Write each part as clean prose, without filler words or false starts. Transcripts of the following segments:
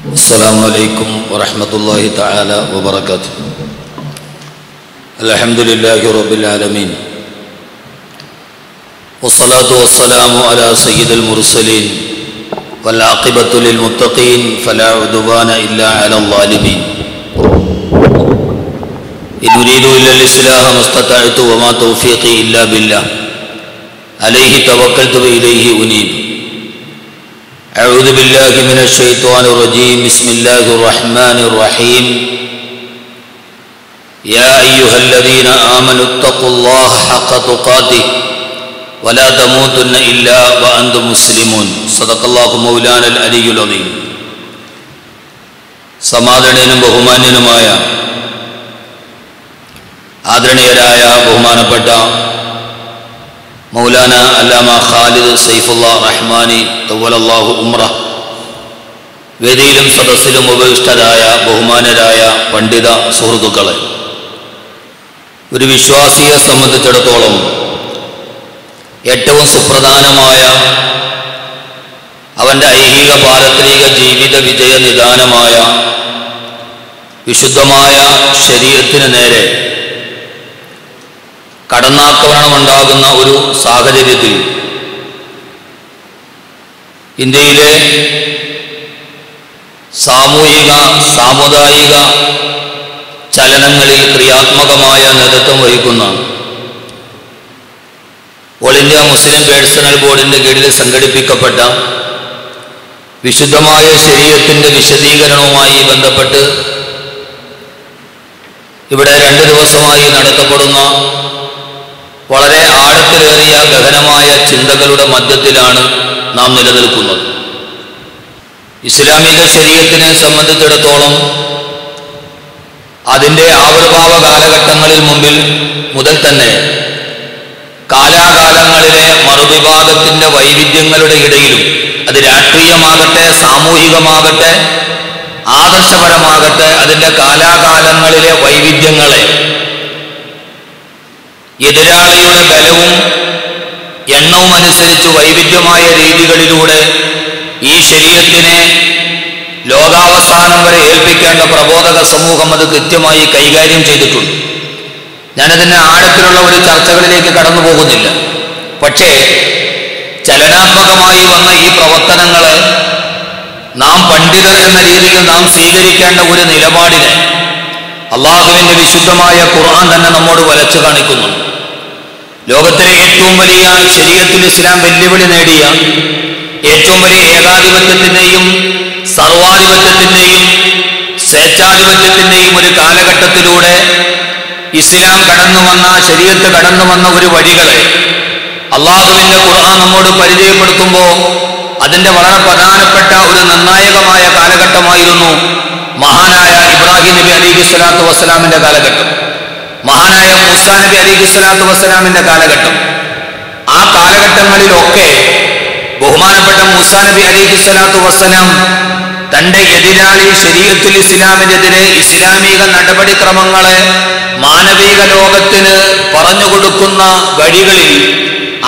السلام عليكم ورحمة الله تعالى وبركاته. الحمد لله رب العالمين والصلاة والسلام على سيد المرسلين والعاقبة للمتقين فلا عدوان إلا على الظالمين. إن أريد إلا الإصلاح ما استطعت وما توفيقي إلا بالله عليه توكلت وإليه أنيب. أعوذ بالله من الشيطان الرجيم. بسم الله الرحمن الرحيم. يا أيها الذين آمنوا اتقوا الله حق تقاته ولا تموتن إلا وأنتم مسلمون. صدق الله مولانا العلي العظيم. സമാദരണീയനും ബഹുമാന്യനുമായ ആദരണീയരായ ബഹുമാനപ്പെട്ട മൗലാന അല്ലാമ ഖാലിദ് സൈഫുള്ള റഹ്മാനി തവ്വലല്ലാഹു ഉംറ വേദിയിലും സദസ്സിലും ഉപവിഷ്ടരായ ബഹുമാനരായ പണ്ഡിത സുഹൃത്തുക്കളെ, ഒരു വിശ്വാസിയെ സംബന്ധിച്ചിടത്തോളം ഏറ്റവും സുപ്രധാനമായ അവൻ്റെ ഐഹിക പാരത്രിക ജീവിത വിജയ നിദാനമായ വിശുദ്ധമായ ശരീഅത്തിന് നേരെ കടന്നാക്രമണമുണ്ടാകുന്ന ഒരു സാഹചര്യത്തിൽ ഇന്ത്യയിലെ സാമൂഹിക സാമുദായിക ചലനങ്ങളിൽ ക്രിയാത്മകമായ നേതൃത്വം വഹിക്കുന്ന ഓൾ ഇന്ത്യ മുസ്ലിം പേഴ്സണൽ ബോർഡിൻ്റെ കീഴിൽ സംഘടിപ്പിക്കപ്പെട്ട വിശുദ്ധമായ ശരീഅത്തിൻ്റെ വിശദീകരണവുമായി ബന്ധപ്പെട്ട് ഇവിടെ 2 ദിവസമായി നടത്തപ്പെടുന്ന വളരെ ആഴത്തിലേറിയ ഗഹനമായ ചിന്തകളുടെ മധ്യത്തിലാണ് നാം നിലനിൽക്കുന്നത്. ഇസ്ലാമിക ശരീഅത്തിനെ സംബന്ധിച്ചിടത്തോളം അതിൻ്റെ ആവിർഭാവ കാലഘട്ടങ്ങളിൽ മുതൽ തന്നെ കാലാകാലങ്ങളിലെ മറുവിഭാഗത്തിൻ്റെ വൈവിധ്യങ്ങളുടെ ഇടയിലും, അത് രാഷ്ട്രീയമാകട്ടെ സാമൂഹികമാകട്ടെ ആദർശപരമാകട്ടെ, അതിൻ്റെ കാലാകാലങ്ങളിലെ വൈവിധ്യങ്ങളെ എതിരാളിയുടെ ബലവും എണ്ണവും അനുസരിച്ച് വൈവിധ്യമായ രീതികളിലൂടെ ഈ ശരീഅത്തിനെ ലോകാവസാനം വരെ ഏൽപ്പിക്കേണ്ട പ്രബോധക സമൂഹം അത് കൃത്യമായി കൈകാര്യം ചെയ്തിട്ടുണ്ട്. ഞാനതിൻ്റെ ആഴത്തിലുള്ള ഒരു ചർച്ചകളിലേക്ക് കടന്നു പോകുന്നില്ല. പക്ഷേ ചലനാത്മകമായി വന്ന ഈ പ്രവർത്തനങ്ങളെ നാം പണ്ഡിതർ എന്ന രീതിയിൽ നാം സ്വീകരിക്കേണ്ട ഒരു നിലപാടിനെ അള്ളാഹുവിൻ്റെ വിശുദ്ധമായ ഖുർആൻ തന്നെ നമ്മോട് വരച്ചു കാണിക്കുന്നുണ്ട്. ലോകത്തിലെ ഏറ്റവും വലിയ ശരീഅത്തുൽ ഇസ്ലാം വെല്ലുവിളി നേടിയ ഏറ്റവും വലിയ ഏകാധിപത്യത്തിൻ്റെയും സർവാധിപത്യത്തിൻ്റെയും സ്വേച്ഛാധിപത്യത്തിൻ്റെയും ഒരു കാലഘട്ടത്തിലൂടെ ഇസ്ലാം കടന്നു വന്ന, ശരീഅത്ത് കടന്നു വന്ന ഒരു വഴികളെ അള്ളാഹുവിൻ്റെ ഖുർആൻ നമ്മോട് പരിചയപ്പെടുത്തുമ്പോൾ അതിൻ്റെ വളരെ പ്രധാനപ്പെട്ട ഒരു നിർണായകമായ കാലഘട്ടമായിരുന്നു മഹാനായ ഇബ്രാഹിം നബി അലൈഹി സ്വലാത്തു വസ്സലാമിൻ്റെ കാലഘട്ടം, മഹാനായ മൂസാ നബി അലൈഹി സ്വലാത്തു വസ്സലാമിൻ്റെ കാലഘട്ടം. ആ കാലഘട്ടങ്ങളിലൊക്കെ ബഹുമാനപ്പെട്ട മൂസാ നബി അലൈഹി സ്വലാത്തു വസ്സലാം തൻ്റെ എതിരാളി ശരീഅത്തുൽ ഇസ്ലാമിനെതിരെ ഇസ്ലാമിക നടപടിക്രമങ്ങളെ മാനവിക ലോകത്തിന് പറഞ്ഞുകൊടുക്കുന്ന വഴികളിൽ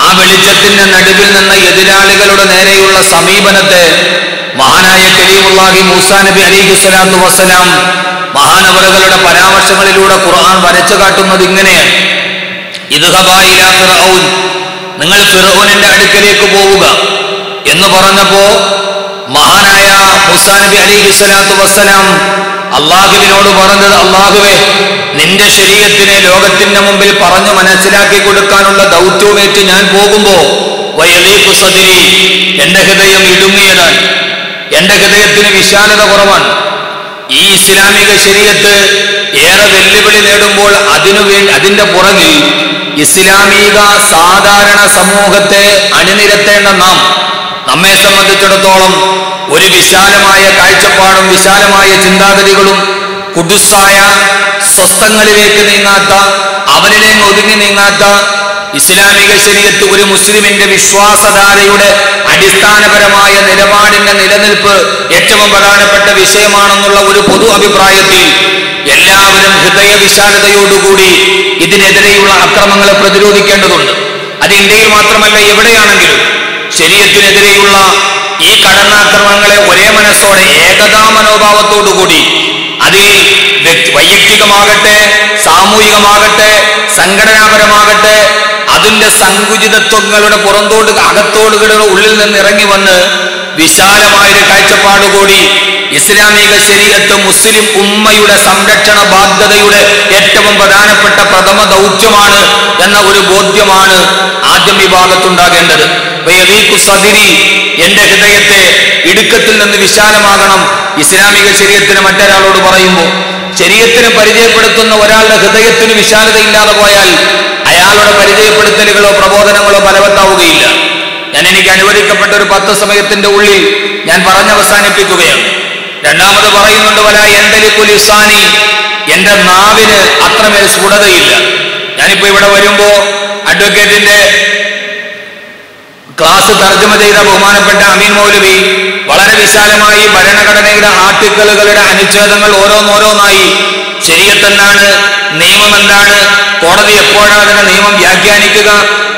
ആ വെളിച്ചത്തിൻ്റെ നടുവിൽ നിന്ന് എതിരാളികളുടെ നേരെയുള്ള സമീപനത്തെ മഹാനായ കലീമുല്ലാഹി മൂസാ നബി അലൈഹി സ്വലാത്തു വസ്സലാം മഹാനവറുകളുടെ പരാമർശങ്ങളിലൂടെ ഖുർആൻ വരച്ചു കാട്ടുന്നത് ഇങ്ങനെയാണ്: ഇദ്ഹബാ ഇലാ ഫിർഔൻ, നിങ്ങൾ ഫിർഔനിന്റെ അടുക്കലേക്ക് പോവുക എന്ന് പറഞ്ഞപ്പോൾ മഹാനായ മൂസാ നബി അലൈഹി സ്വലാത്തു വസ്സലാം അള്ളാഹുവിനോട് പറഞ്ഞത്, അള്ളാഹുവേ, നിന്റെ ശരീഅത്തിനെ ലോകത്തിന്റെ മുമ്പിൽ പറഞ്ഞു മനസ്സിലാക്കി കൊടുക്കാനുള്ള ദൗത്യവുമേറ്റ് ഞാൻ പോകുമ്പോ വയലീഖു സദ്രി, എന്റെ ഹൃദയം ഇടുങ്ങിയതാണ്, എന്റെ ഹൃദയത്തിന് വിശാലത കുറവാണ്. ഈ ഇസ്ലാമിക ശരീഅത്ത് ഏറെ വെല്ലുവിളി നേടുമ്പോൾ അതിന്റെ പുറകിൽ ഇസ്ലാമിക സാധാരണ സമൂഹത്തെ അണിനിരത്തേണ്ട നമ്മെ സംബന്ധിച്ചിടത്തോളം ഒരു വിശാലമായ കാഴ്ചപ്പാടും വിശാലമായ ചിന്താഗതികളും ഖുദ്സായ സ്വസ്ഥങ്ങളിലേക്ക് നീങ്ങാത്ത, അവനിലേക്ക് ഒതുങ്ങി നീങ്ങാത്ത ഇസ്ലാമിക ശരീഅത്ത് ഒരു മുസ്ലിമിന്റെ വിശ്വാസധാരയുടെ അടിസ്ഥാനപരമായ നിലപാടിന്റെ നിലനിൽപ്പ് ഏറ്റവും പ്രധാനപ്പെട്ട വിഷയമാണെന്നുള്ള ഒരു പൊതു അഭിപ്രായത്തിൽ എല്ലാവരും ഹൃദയവിശാലതയോടുകൂടി ഇതിനെതിരെയുള്ള അക്രമങ്ങളെ പ്രതിരോധിക്കേണ്ടതുണ്ട്. അത് ഇന്ത്യയിൽ മാത്രമല്ല, എവിടെയാണെങ്കിലും ശരീഅത്തിനെതിരെയുള്ള ഈ കടന്നാക്രമണങ്ങളെ ഒരേ മനസ്സോടെ ഏകതാ മനോഭാവത്തോടുകൂടി അതിൽ വൈയക്തികമാകട്ടെ, സാമൂഹികമാകട്ടെ, സംഘടനാപരമാകട്ടെ, അതിന്റെ സങ്കുചിതത്വങ്ങളുടെ അകത്തോടുകളുടെ ഉള്ളിൽ നിന്ന് ഇറങ്ങി വന്ന് വിശാലമായൊരു കാഴ്ചപ്പാടുകൂടി ഇസ്ലാമിക ശരീഅത്ത് മുസ്ലിം ഉമ്മയുടെ സംരക്ഷണ ബാധ്യതയുടെ ഏറ്റവും പ്രധാനപ്പെട്ട പ്രഥമ ദൗത്യമാണ് എന്ന ഒരു ബോധ്യമാണ് ആദ്യം ഈ ഭാഗത്തുണ്ടാകേണ്ടത്. എന്റെ ഹൃദയത്തെ ഇടുക്കത്തിൽ നിന്ന് വിശാലമാകണം. ഇസ്ലാമിക ശരീഅത്തിന് മറ്റൊരാളോട് പറയുമ്പോൾ ശരീഅത്തിനെ പരിചയപ്പെടുത്തുന്ന ഒരാളുടെ ഹൃദയത്തിന് വിശാലതയില്ലാതെ പോയാൽ അയാളുടെ പരിചയപ്പെടുത്തലുകളോ പ്രബോധനങ്ങളോ ഫലവത്താവുകയില്ല. എനിക്ക് അനുവദിക്കപ്പെട്ട ഒരു 10 സമയത്തിന്റെ ഉള്ളിൽ ഞാൻ പറഞ്ഞവസാനിപ്പിക്കുകയാണ്. രണ്ടാമത് പറയുന്നുണ്ട്, വല എന്തലിക്കുലിസാനി, എന്റെ നാവിന് അത്രമേൽ സ്ഫുടതയില്ല. ഞാനിപ്പോ ഇവിടെ വരുമ്പോ അഡ്വക്കേറ്റിന്റെ ക്ലാസ് തർജ്ജമ ചെയ്ത ബഹുമാനപ്പെട്ട അമീൻ മൗലവി വളരെ വിശാലമായി ഭരണഘടനയുടെ ആർട്ടിക്കിളുകളുടെ അനുച്ഛേദങ്ങൾ ഓരോന്നോരോന്നായി ശരീഅത്ത് എന്താണ്, നിയമം എന്താണ്, കോടതി എപ്പോഴാണ് അതിന്റെ നിയമം വ്യാഖ്യാനിക്കുക,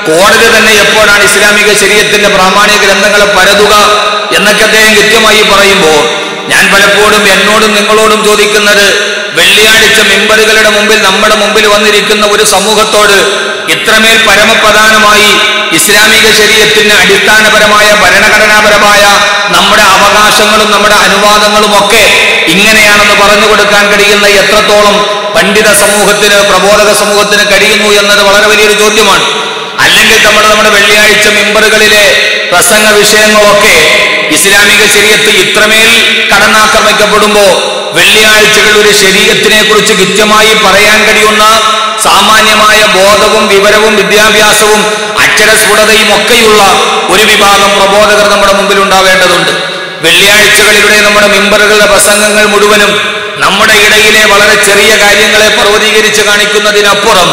കോടതി തന്നെ എപ്പോഴാണ് ഇസ്ലാമിക ശരീഅത്തിന്റെ പ്രാമാണിക ഗ്രന്ഥങ്ങളെ പരതുക എന്നൊക്കെ അദ്ദേഹം കൃത്യമായി പറയുമ്പോൾ ഞാൻ പലപ്പോഴും എന്നോടും നിങ്ങളോടും ചോദിക്കുന്നത്, വെള്ളിയാഴ്ച മിമ്പറുകളുടെ മുമ്പിൽ നമ്മുടെ മുമ്പിൽ വന്നിരിക്കുന്ന ഒരു സമൂഹത്തോട് ഇത്രമേൽ പരമപ്രധാനമായി ഇസ്ലാമിക ശരീഅത്തിന് അടിസ്ഥാനപരമായ ഭരണഘടനാപരമായ നമ്മുടെ അവകാശങ്ങളും നമ്മുടെ അനുവാദങ്ങളും ഒക്കെ ഇങ്ങനെയാണെന്ന് പറഞ്ഞു കൊടുക്കാൻ കഴിയുന്ന എത്രത്തോളം പണ്ഡിത സമൂഹത്തിന്, പ്രബോധക സമൂഹത്തിന് കഴിയുന്നു എന്നത് വളരെ വലിയൊരു ചോദ്യമാണ്. അല്ലെങ്കിൽ നമ്മുടെ വെള്ളിയാഴ്ച മിമ്പറുകളിലെ പ്രസംഗ വിഷയങ്ങളൊക്കെ ഇസ്ലാമിക ശരീഅത്ത് ഇത്രമേൽ കടന്നാക്രമിക്കപ്പെടുമ്പോൾ വെള്ളിയാഴ്ചകൾ ഒരു ശരീഅത്തിനെ കുറിച്ച് കൃത്യമായി പറയാൻ കഴിയുന്ന സാമാന്യമായ ബോധവും വിവരവും വിദ്യാഭ്യാസവും അക്ഷരസ്ഫുടതയും ഒക്കെയുള്ള ഒരു വിഭാഗം പ്രബോധകർ നമ്മുടെ മുമ്പിൽ ഉണ്ടാവേണ്ടതുണ്ട്. വെള്ളിയാഴ്ചകളിലൂടെ നമ്മുടെ മിമ്പറുകളുടെ പ്രസംഗങ്ങൾ മുഴുവനും നമ്മുടെ ഇടയിലെ വളരെ ചെറിയ കാര്യങ്ങളെ പർവ്വതീകരിച്ച് കാണിക്കുന്നതിനപ്പുറം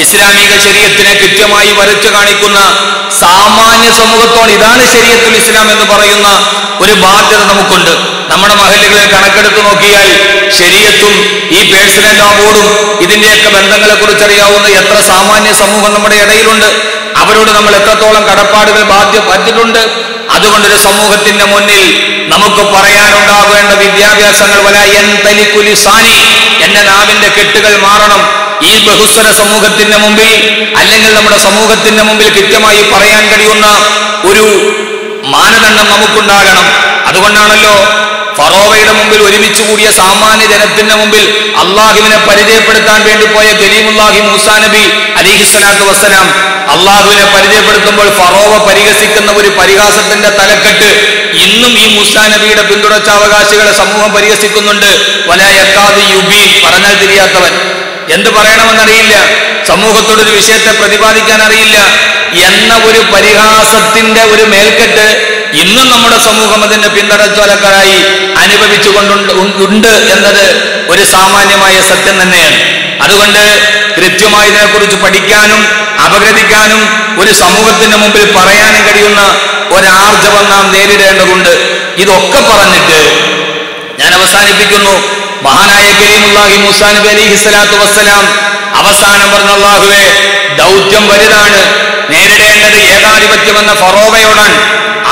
ഇസ്ലാമിക ശരീഅത്തിനെ കൃത്യമായി വരച്ചു കാണിക്കുന്ന സാമാന്യ സമൂഹത്തോട് ഇതാണ് ശരീഅത്തുൽ ഇസ്ലാം എന്ന് പറയുന്ന ഒരു ബാധ്യത നമുക്കുണ്ട്. നമ്മുടെ മഹല്ലുകളിൽ കണക്കെടുത്ത് നോക്കിയാൽ ശരീഅത്തും ഈ പേഴ്സണൽ ലോ ബോർഡും ഇതിന്റെയൊക്കെ ബന്ധങ്ങളെ കുറിച്ച് അറിയാവുന്ന എത്ര സാമാന്യ സമൂഹം നമ്മുടെ ഇടയിലുണ്ട്. അവരോട് നമ്മൾ എത്രത്തോളം കടപ്പാടുകൾ ബാധ്യതയുണ്ട്. അതുകൊണ്ടൊരു സമൂഹത്തിന്റെ മുന്നിൽ നമുക്ക് പറയാനുണ്ടാകേണ്ട വിദ്യാഭ്യാസങ്ങൾ വല എന്തലിക്കുലിസാനി, എന്റെ നാവിന്റെ കെട്ടുകൾ മാറണം. ഈ ബഹുസ്വര സമൂഹത്തിന്റെ മുമ്പിൽ അല്ലെങ്കിൽ നമ്മുടെ സമൂഹത്തിന്റെ മുമ്പിൽ കൃത്യമായി പറയാൻ കഴിയുന്ന ഒരു മാനദണ്ഡം നമുക്കുണ്ടാകണം. അതുകൊണ്ടാണല്ലോ ഫറോവയുടെ മുമ്പിൽ ഒരുമിച്ച് കൂടിയ സാമാന്യ ജനത്തിന്റെ മുമ്പിൽ അള്ളാഹുവിനെ പരിചയപ്പെടുത്താൻ വേണ്ടി പോയ കലീമുല്ലാഹി മൂസാ നബി അലൈഹിസ്സലാത്തു വസ്സലാം അള്ളാഹുവിനെ പരിചയപ്പെടുത്തുമ്പോൾ ഫറോവ പരിഹസിക്കുന്ന ഒരു പരിഹാസത്തിന്റെ തലക്കെട്ട് ഇന്നും ഈ മൂസാ നബിയുടെ പിന്തുടർച്ചാവകാശികളെ സമൂഹം പരിഹസിക്കുന്നുണ്ട്. വലയക്കാദി യുബീൻ, പറഞ്ഞാൽ തിരിയാത്തവൻ, എന്ത് പറയണമെന്നറിയില്ല, സമൂഹത്തോടൊരു വിഷയത്തെ പ്രതിപാദിക്കാൻ അറിയില്ല എന്ന ഒരു പരിഹാസത്തിന്റെ ഒരു മേൽക്കെട്ട് ഇന്നും നമ്മുടെ സമൂഹം അതിന്റെ പിന്തുടർച്ചാലക്കാരായി അനുഭവിച്ചുകൊണ്ടുണ്ട് എന്നത് ഒരു സാമാന്യമായ സത്യം തന്നെയാണ്. അതുകൊണ്ട് കൃത്യമായി ഇതിനെക്കുറിച്ച് പഠിക്കാനും അപഗ്രഥിക്കാനും ഒരു സമൂഹത്തിന്റെ മുമ്പിൽ പറയാനും കഴിയുന്ന ഒരാർജവം നാം നേരിടേണ്ടതുണ്ട്. ഇതൊക്കെ പറഞ്ഞിട്ട് ഞാൻ അവസാനിപ്പിക്കുന്നു. മഹാനായ കലീമുല്ലാഹി മൂസാ നബി അലൈഹിസ്സലാത്തു വസ്സലാം അവസാനം പറഞ്ഞ, അല്ലാഹുവേ, ദൗത്യം വലുതാണ്, നേരിടേണ്ടത് ഏകാധിപത്യം എന്ന ഫറോവയോടാണ്.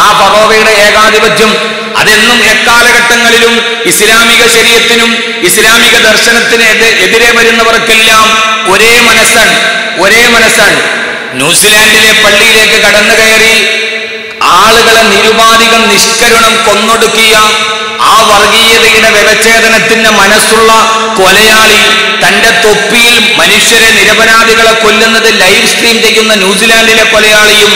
ആ ഫറോവയുടെ ഏകാധിപത്യം അതെന്നും എക്കാലഘട്ടങ്ങളിലും ഇസ്ലാമിക ശരീഅത്തിനും ഇസ്ലാമിക ദർശനത്തിന് എതിരെ വരുന്നവർക്കെല്ലാം ഒരേ മനസ്സാണ്. ന്യൂസിലാൻഡിലെ പള്ളിയിലേക്ക് കടന്നു കയറി ആളുകളെ നിരുപാധികം നിഷ്കരുണം കൊന്നൊടുക്കിയ ആ വർഗീയതയുടെ വ്യവച്ഛേദനത്തിന്റെ മനസ്സുള്ള കൊലയാളി തന്റെ തൊപ്പിയിൽ മനുഷ്യരെ നിരപരാധികളെ കൊല്ലുന്നത് ലൈവ് സ്ട്രീം ചെയ്യുന്ന ന്യൂസിലാൻഡിലെ കൊലയാളിയും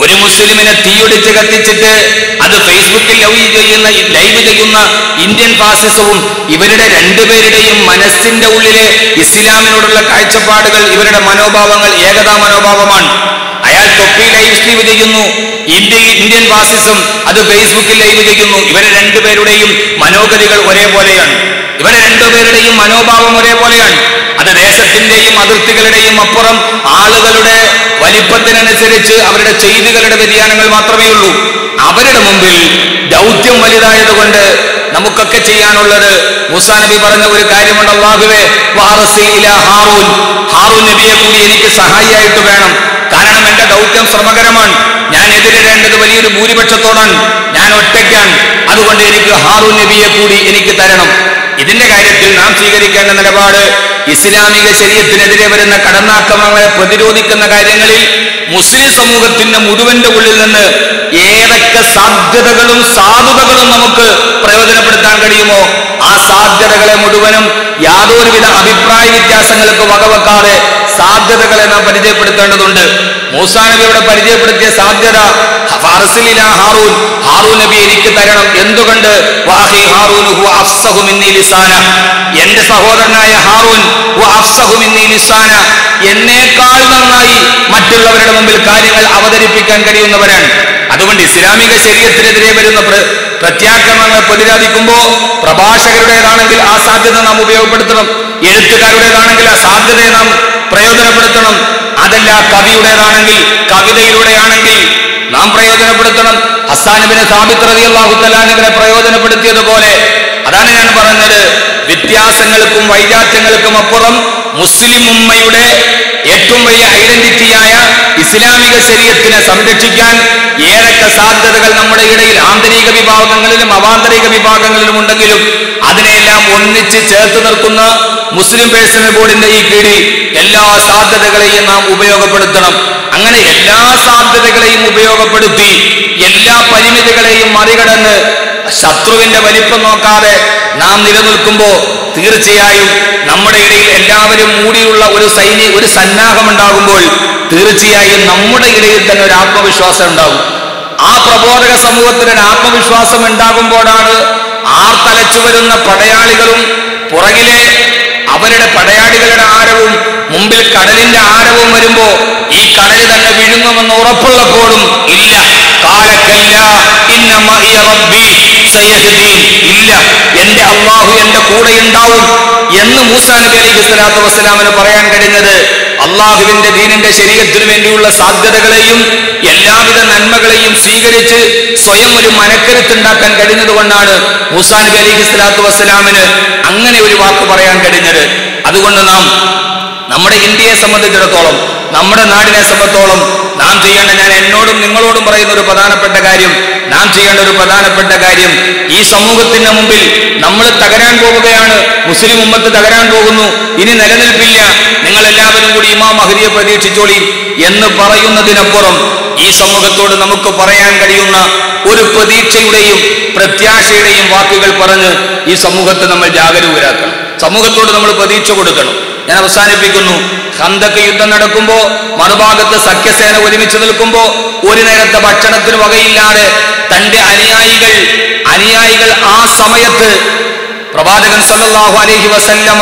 ഒരു മുസ്ലിമിനെ തീയൊടിച്ച് കത്തിച്ചിട്ട് അത് ഫേസ്ബുക്കിൽ ലൈവ് ചെയ്യുന്ന ഇന്ത്യൻ ഫാസിസവും ഇവരുടെ രണ്ടുപേരുടെയും മനസ്സിന്റെ ഉള്ളിലെ ഇസ്ലാമിനോടുള്ള കാഴ്ചപ്പാടുകൾ, ഇവരുടെ മനോഭാവങ്ങൾ ഏകതാ മനോഭാവമാണ്. അയാൾ തൊപ്പി ലൈവ് സ്ട്രീം ചെയ്യുന്നു, ഇന്ത്യൻ ഫാസിസം അത് ഫേസ്ബുക്കിൽ ലൈവ് ചെയ്യുന്നു. ഇവരെ രണ്ടുപേരുടെയും മനോഗതികൾ ഒരേപോലെയാണ്, ഇവരെ രണ്ടുപേരുടെയും മനോഭാവം ഒരേപോലെയാണ്. അത് ദേശത്തിന്റെയും അതിർത്തികളുടെയും അപ്പുറം ആളുകളുടെ വലിപ്പത്തിനനുസരിച്ച് അവരുടെ ചെയ്തികളുടെ വ്യതിയാനങ്ങൾ മാത്രമേ ഉള്ളൂ. അവരുടെ മുമ്പിൽ ദൗത്യം വലുതായതുകൊണ്ട് നമുക്കൊക്കെ ചെയ്യാനുള്ളത് മൂസാ നബി പറഞ്ഞ ഒരു കാര്യമുണ്ട്, അല്ലാഹുവേ ഹാറൂൻ നബിയെ കൂടി എനിക്ക് സഹായിയായിട്ട് വേണം. കാരണം എന്റെ ദൗത്യം ശ്രമകരമാണ്. ഞാൻ എതിരിടേണ്ടത് വലിയൊരു ഭൂരിപക്ഷത്തോടാണ്. ഞാൻ ഒറ്റയ്ക്കാണ്. അതുകൊണ്ട് എനിക്ക് ഹാറൂൻ നബിയെ കൂടി എനിക്ക് തരണം. ഇതിന്റെ കാര്യത്തിൽ നാം സ്വീകരിക്കേണ്ട നിലപാട് ഇസ്ലാമിക ശരീഅത്തിനെതിരെ വരുന്ന കടന്നാക്രമണങ്ങളെ പ്രതിരോധിക്കുന്ന കാര്യങ്ങളിൽ മുസ്ലിം സമൂഹത്തിന്റെ മുഴുവന്റെ ഉള്ളിൽ നിന്ന് ഏതൊക്കെ സാധ്യതകളും സാധുതകളും നമുക്ക് പ്രയോജനപ്പെടുത്താൻ കഴിയുമോ ആ സാധ്യതകളെ മുഴുവനും യാതൊരുവിധ അഭിപ്രായ വ്യത്യാസങ്ങൾക്ക് വകവെക്കാതെ സാധ്യതകളെ നാം പരിചയപ്പെടുത്തേണ്ടതുണ്ട്. മൂസാ നബിയുടെ പരിചയപ്പെടുത്തിയ സാധ്യത ഹാറൂൻ, ഹാറൂൻ നബി എനിക്ക് തരണം. എന്തുകൊണ്ട്? വാഹി ഹാറൂൻ ഹുവ അഫ്സഹു മിന്നി ലിസാന, എന്റെ സഹോദരനായ ഹാറൂൻ ഹുവ അഫ്സഹു മിന്നി ലിസാന, എന്നേക്കാൾ നന്നായി മറ്റുള്ളവരുടെ മുമ്പിൽ കാര്യങ്ങൾ അവതരിപ്പിക്കാൻ കഴിയുന്നവരാണ്. അതുകൊണ്ട് ഇസ്ലാമിക ശരീഅത്തിനെതിരെ വരുന്ന പ്രത്യാക്രമണങ്ങളെ പ്രതിരോധിക്കുമ്പോൾ പ്രഭാഷകരുടേതാണെങ്കിൽ ആ സാധ്യത നാം ഉപയോഗപ്പെടുത്തണം. എഴുത്തുകാരുടേതാണെങ്കിൽ ആ സാധ്യതയെ നാം പ്രയോജനപ്പെടുത്തണം. അതല്ല കവിയുടേതാണെങ്കിൽ കവിതയിലൂടെയാണെങ്കിൽ നാം പ്രയോജനപ്പെടുത്തണം. ഹസ്സാൻ ഇബ്നു സാബിത്ത് റളിയല്ലാഹു തആല അൻഹുവിനെ പ്രയോജനപ്പെടുത്തിയതുപോലെ. അതാണ് ഞാൻ പറഞ്ഞത്, വ്യത്യാസങ്ങൾക്കും വൈജാത്യങ്ങൾക്കും അപ്പുറം മുസ്ലിം ഉമ്മയുടെ ഏറ്റവും വലിയ ഐഡന്റിറ്റിയായ ഇസ്ലാമിക ശരീഅത്തിനെ സംരക്ഷിക്കാൻ ഏതൊക്കെ സാധ്യതകൾ നമ്മുടെ ഇടയിൽ ആന്തരിക വിഭാഗങ്ങളിലും അവാന്തരിക വിഭാഗങ്ങളിലും ഉണ്ടെങ്കിലും അതിനെല്ലാം ഒന്നിച്ച് ചേർത്ത് നിർത്തുന്ന മുസ്ലിം പേഴ്സണൽ ബോർഡിന്റെ ഈ കീഴിൽ എല്ലാ സാധ്യതകളെയും നാം ഉപയോഗപ്പെടുത്തണം. അങ്ങനെ എല്ലാ സാധ്യതകളെയും ഉപയോഗപ്പെടുത്തി എല്ലാ പരിമിതികളെയും മറികടന്ന് ശത്രുവിന്റെ വലിപ്പം നോക്കാതെ നാം നിലനിൽക്കുമ്പോൾ തീർച്ചയായും നമ്മുടെ ഇടയിൽ എല്ലാവരും മൂടിയുള്ള ഒരു സന്നാഹം ഉണ്ടാകുമ്പോൾ തീർച്ചയായും നമ്മുടെ ഇടയിൽ തന്നെ ഒരു ആത്മവിശ്വാസം ഉണ്ടാകും. ആ പ്രബോധക സമൂഹത്തിന് ഒരു ആത്മവിശ്വാസം ഉണ്ടാകുമ്പോഴാണ് ആർത്തലച്ചു വരുന്ന പടയാളികളും പുറകിലെ അവരുടെ പടയാളികളുടെ ആരവും മുമ്പിൽ കടലിന്റെ ആരവും വരുമ്പോ ഈ കടൽ തന്നെ വിഴുങ്ങുമെന്ന് ഉറപ്പുള്ളപ്പോഴും ഇല്ല, കാലക്കല്ല ഇന്ന മഇയ റബ്ബി സയഹ്ദീൻ, ഇല്ല എന്റെ അല്ലാഹു എന്റെ കൂടെ ഉണ്ടാവും എന്ന് മൂസാ നബി അലൈഹി സ്വലാത്തു വസ്സലാമിന് പറയാൻ കഴിഞ്ഞത് അള്ളാഹുവിന്റെ ദീനിന്റെ ശരീഅത്തിനു വേണ്ടിയുള്ള സാധ്യതകളെയും എല്ലാവിധ നന്മകളെയും സ്വീകരിച്ച് സ്വയം ഒരു മനക്കരുത്തുണ്ടാക്കാൻ കഴിഞ്ഞതുകൊണ്ടാണ് മൂസാ നബി അലൈഹി സ്വലാത്തു വസ്സലാമിന് അങ്ങനെ ഒരു വാക്ക് പറയാൻ കഴിഞ്ഞത്. അതുകൊണ്ട് നാം നമ്മുടെ ഇന്ത്യയെ സംബന്ധിച്ചിടത്തോളം, നമ്മുടെ നാടിനെ സംബന്ധിച്ചോളം നാം ചെയ്യേണ്ട, ഞാൻ എന്നോടും നിങ്ങളോടും പറയുന്ന ഒരു പ്രധാനപ്പെട്ട കാര്യം, നാം ചെയ്യേണ്ട ഒരു പ്രധാനപ്പെട്ട കാര്യം, ഈ സമൂഹത്തിന്റെ മുമ്പിൽ നമ്മൾ തകരാൻ പോവുകയാണ്, മുസ്ലിം ഉമ്മത്ത് തകരാൻ പോകുന്നു, ഇനി നിലനിൽപ്പില്ല, നിങ്ങൾ എല്ലാവരും കൂടി ഇമാം മഹ്ദിയെ പ്രതീക്ഷിച്ചോളി എന്ന് പറയുന്നതിനപ്പുറം ഈ സമൂഹത്തോട് നമുക്ക് പറയാൻ കഴിയുന്ന ഒരു പ്രതീക്ഷയുടെയും പ്രത്യാശയുടെയും വാക്കുകൾ പറഞ്ഞ് ഈ സമൂഹത്തെ നമ്മൾ ജാഗരൂകരാക്കണം. സമൂഹത്തോട് നമ്മൾ പ്രതീക്ഷ കൊടുക്കണം. ഞാൻ അവസാനിപ്പിക്കുന്നു. ഖന്തക്ക് യുദ്ധം നടക്കുമ്പോ മറുഭാഗത്ത് സഖ്യസേന ഒരുമിച്ച് നിൽക്കുമ്പോ ഒരു നേരത്തെ ഭക്ഷണത്തിന് വകയില്ലാതെ തന്റെ അനുയായികൾ ആ സമയത്ത് പ്രവാചകൻ സല്ലല്ലാഹു അലൈഹി വസല്ലമ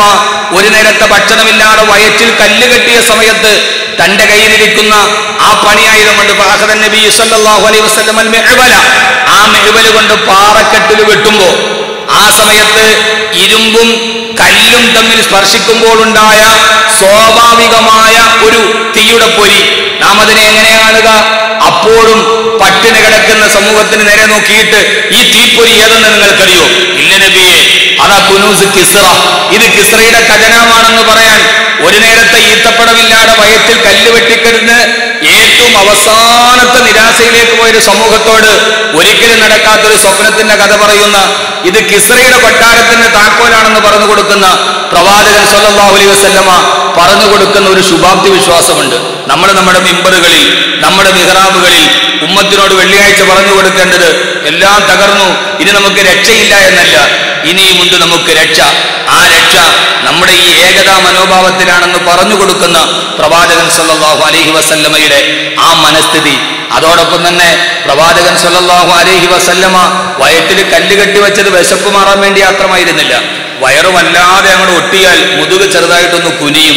ഒരു നേരത്തെ ഭക്ഷണമില്ലാതെ വയറ്റിൽ കല്ല് കെട്ടിയ സമയത്ത് തന്റെ കയ്യിലിരിക്കുന്ന ആ പണിയായുധമുണ്ട് നബി സല്ലല്ലാഹു അലൈഹി വസല്ലം ആ മെഹ്വൽ കൊണ്ട് പാറക്കെട്ടിൽ വെട്ടുമ്പോ ആ സമയത്ത് ഇരുമ്പും കല്ലും തമ്മിൽ സ്പർശിക്കുമ്പോൾ ഉണ്ടായ സ്വാഭാവികമായ ഒരു തീയുടെ പൊരി നാം അതിനെ എങ്ങനെ കാണുക? അപ്പോഴും പട്ടിണി കിടക്കുന്ന സമൂഹത്തിന് നേരെ നോക്കിയിട്ട് ഈ തീപ്പൊരി ഏതെന്ന് നിങ്ങൾക്കറിയോ? ഇല്ല നബിയെ, അതാ കുനൂസ് കിസ്റ, ഇത് കിസ്റയുടെ ഖജനാവാണെന്ന് പറയാൻ ഒരു നേരത്തെ ഈത്തപ്പടമില്ലാതെ വയറ്റിൽ കല്ല് വെട്ടിക്കിടന്ന് ഏറ്റവും അവസാനത്തെ നിരാശയിലേക്ക് പോയൊരു സമൂഹത്തോട് ഒരിക്കലും നടക്കാത്തൊരു സ്വപ്നത്തിന്റെ കഥ പറയുന്ന, ഇത് കിസ്റയുടെ കൊട്ടാരത്തിന്റെ താക്കോലാണെന്ന് പറഞ്ഞു കൊടുക്കുന്ന പ്രവാചകൻ സല്ലല്ലാഹു അലൈഹി വസല്ലമ പറഞ്ഞു കൊടുക്കുന്ന ഒരു ശുഭാപ്തി വിശ്വാസമുണ്ട്. നമ്മൾ നമ്മുടെ മിമ്പറുകളിൽ, നമ്മുടെ മിഹ്റാബുകളിൽ ഉമ്മത്തിനോട് വെള്ളിയാഴ്ച പറഞ്ഞു കൊടുക്കേണ്ടത് എല്ലാം തകർന്നു, ഇനി നമുക്ക് രക്ഷയില്ല എന്നല്ല, ഇനിയുമുണ്ട് നമുക്ക് രക്ഷ. ആ രക്ഷ നമ്മുടെ ഈ ഏകതാ മനോഭാവത്തിലാണെന്ന് പറഞ്ഞു കൊടുക്കുന്ന പ്രവാചകൻ സല്ലല്ലാഹു അലൈഹി വസല്ലമയുടെ ആ മനസ്ഥിതി. അതോടൊപ്പം തന്നെ പ്രവാചകൻ സല്ലല്ലാഹു അലൈഹി വസല്ലമ വയറ്റിൽ കല്ല് കെട്ടി വെച്ചത് വിശപ്പ് മാറാൻ വേണ്ടി മാത്രമായിരുന്നില്ല. വയറുമല്ലാതെ അങ്ങോട്ട് ഒട്ടിയാൽ മുതുക് ചെറുതായിട്ടൊന്ന് കുനിയും.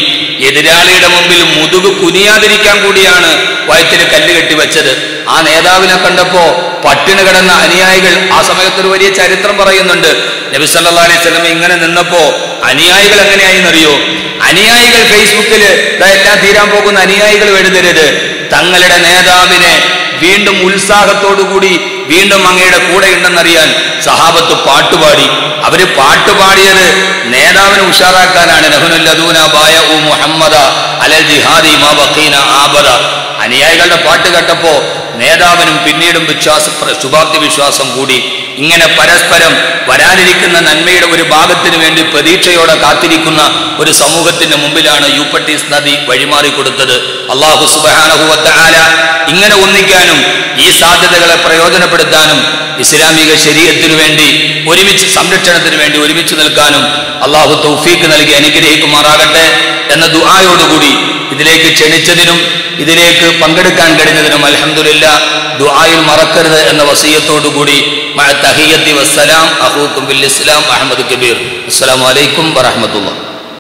എതിരാളിയുടെ മുമ്പിൽ മുതുക് കുനിയാതിരിക്കാൻ കൂടിയാണ് വയറ്റിൽ കല്ല് കെട്ടി വെച്ചത്. ആ നേതാവിനെ കണ്ടപ്പോ പട്ടിണി കിടന്ന അനുയായികൾ, ആ സമയത്തൊരു വലിയ ചരിത്രം പറയുന്നുണ്ട്. നബി സല്ലല്ലാഹു അലൈഹി വസല്ലം ഇങ്ങനെ നിന്നപ്പോ അനുയായികൾ എങ്ങനെയായിന്നറിയോ? അനുയായികൾ ഫേസ്ബുക്കിൽ എല്ലാം തീരാൻ പോകുന്ന അനുയായികൾ എഴുതരുത്, തങ്ങളുടെ നേതാവിനെ വീണ്ടും ഉത്സാഹത്തോടുകൂടി വീണ്ടും അങ്ങയുടെ കൂടെ ഉണ്ടെന്നറിയാൻ സഹാബത്ത് പാട്ടുപാടി അവര് പാട്ടുപാടിയത് നേതാവിനെ ഉഷാറാക്കാനാണ്. നഹ്നുല്ലദൂന ബായഉ മുഹമ്മദ അലൽ ജിഹാദി മാ ബഖീന ആബദ. അനുയായികളുടെ പാട്ട് കേട്ടപ്പോ നേതാവിനും പിന്നീടും ശുഭാപ്തി വിശ്വാസം കൂടി. ഇങ്ങനെ പരസ്പരം വരാനിരിക്കുന്ന നന്മയുടെ ഒരു ഭാഗത്തിന് വേണ്ടി പ്രതീക്ഷയോടെ കാത്തിരിക്കുന്ന ഒരു സമൂഹത്തിന്റെ മുമ്പിലാണ് യൂഫ്രട്ടീസ് നദി വഴിമാറിക്കൊടുത്തത്. അല്ലാഹു സുബ്ഹാനഹു വ തആല ഇങ്ങനെ ഒന്നിക്കാനും ഈ സാധ്യതകളെ പ്രയോജനപ്പെടുത്താനും ഇസ്ലാമിക ശരീഅത്തിനു വേണ്ടി ഒരുമിച്ച് സംരക്ഷണത്തിന് വേണ്ടി ഒരുമിച്ച് നിൽക്കാനും അല്ലാഹു തൗഫീഖ് നൽകി അനുഗ്രഹിക്കുമാറാകട്ടെ എന്ന ദുആയോടുകൂടി ഇതിലേക്ക് ക്ഷണിച്ചതിനും ഇതിലേക്ക് പങ്കെടുക്കാൻ കഴിഞ്ഞതിനും അൽഹംദുലില്ലാഹ്. ദുആയിൽ മറക്കരുത് എന്ന വസിയത്തോടുകൂടി മഅ തഹിയ്യത്തി വസ്സലാം അഖൂക്കും ബിൽ ഇസ്ലാം അഹ്മദ് കബീർ. അസ്സലാമു അലൈക്കും വറഹ്മത്തുള്ളാഹി.